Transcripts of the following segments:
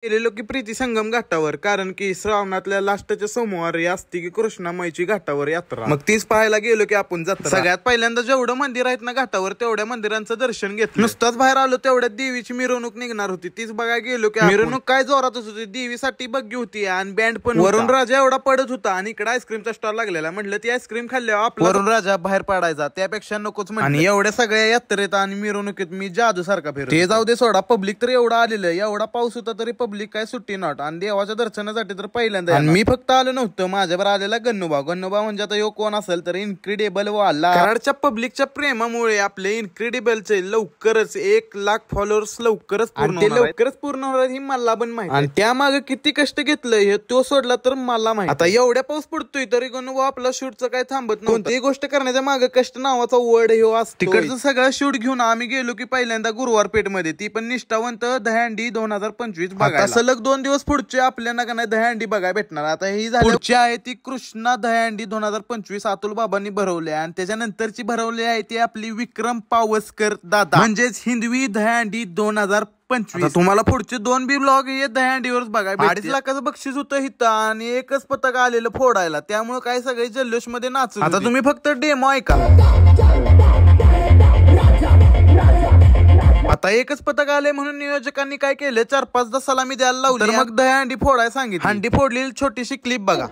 गेलेलो की प्रीती संगम घाटावर, कारण की श्रावणातल्या लास्टच्या सोमवारी असते की कृष्णामाईची घाटावर यात्रा. मग तीच पाहायला गेलो की आपण जत्रा. सगळ्यात पहिल्यांदा जेवढं मंदिर आहेत ना घाटावर तेवढ्या मंदिरांचं दर्शन घेतलं. नुसताच बाहेर आलो तेवढ्यात देवीची मिरवणूक निघणार होती, तीच बघायला गेलो की मिरवणूक काय जोरातच होती. देवीसाठी बग्गी होती आणि बँड पण. वरुण राजा एवढा पडत होता आणि इकडे आईस्क्रीमचा स्टॉल लागलेला. म्हटलं ती आईस्क्रीम खाल्ल्यावर आपला वरुण राजा बाहेर पडायचा, त्यापेक्षा नकोच. आणि एवढ्या सगळ्या यात्रेत आणि मिरवणुकीत मी जादू सारखा फिरतो. ते जाऊ दे सोडा, पब्लिक तर एवढा आलेलं. एवढा पाऊस होता तरी पब्लिक काय सुट्टी नव्हती. आणि देवाच्या दर्शनासाठी तर पहिल्यांदा. आणि मी फक्त आलो नव्हतं, माझ्यावर आलेला गन्नूबा म्हणजे आता यो कोण असेल तर इनक्रेडिबल वाला. कराडच्या पब्लिकच्या प्रेमामुळे आपले इनक्रेडिबलचे लवकरच 1,00,000 फॉलोअर्स लवकरच पूर्ण होणार ही मला पण माहिती. आणि त्यामागे किती कष्ट घेतलं हे तो सोडला तर मला माहिती. आता एवढ्या पाऊस पडतोय तरी गन्नूबा आपला शूटचं काय थांबत नाही. कोणतीही गोष्ट करण्याच्या मागे कष्ट नावाचा वर्ड हे असतो. तिकडचं सगळं शूट घेऊन आम्ही गेलो की पहिल्यांदा गुरुवार पेठ मध्ये, ती पण निष्ठावंत दहीहंडी 2025 बघा. सलग 2 दिवस पुढचे आपल्याला का नाही दहीहंडी बघायला भेटणार. आता ही झाली पुढची आहे ती कृष्णा दहीहंडी 2025 अतुल बाबांनी भरवली. आणि त्याच्यानंतरची भरवली आहे ती आपली विक्रम पावसकर दादा, म्हणजेच हिंदवी दहीहंडी 2025. तुम्हाला पुढचे 2 बी ब्लॉग हे दहीहंडीवरच बघायला. 2.5 लाखाचं बक्षीस होतं हिथं आणि एकच पथक आलेलं फोडायला, त्यामुळे काय सगळे जल्लोष मध्ये नाचत. आता तुम्ही फक्त डेमो ऐका. आता एकच पथक आले म्हणून नियोजकांनी काय केलं, 4-5 सलामी द्यायला लावली. तर मग दहीहंडी फोडायला सांगितली. हंडी फोडलेली छोटीशी क्लिप बघा.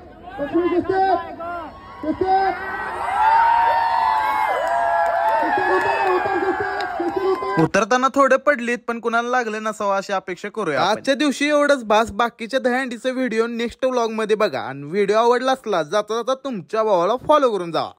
उतरताना थोडे पडलीत पण कुणाला लागले नसावं अशी अपेक्षा करूया. आजच्या दिवशी एवढंच बास. बाकीच्या दहीहंडीचा व्हिडिओ नेक्स्ट व्लॉग मध्ये बघा. आणि व्हिडिओ आवडला असला जाता जाता तुमच्या भावाला फॉलो करून जावा.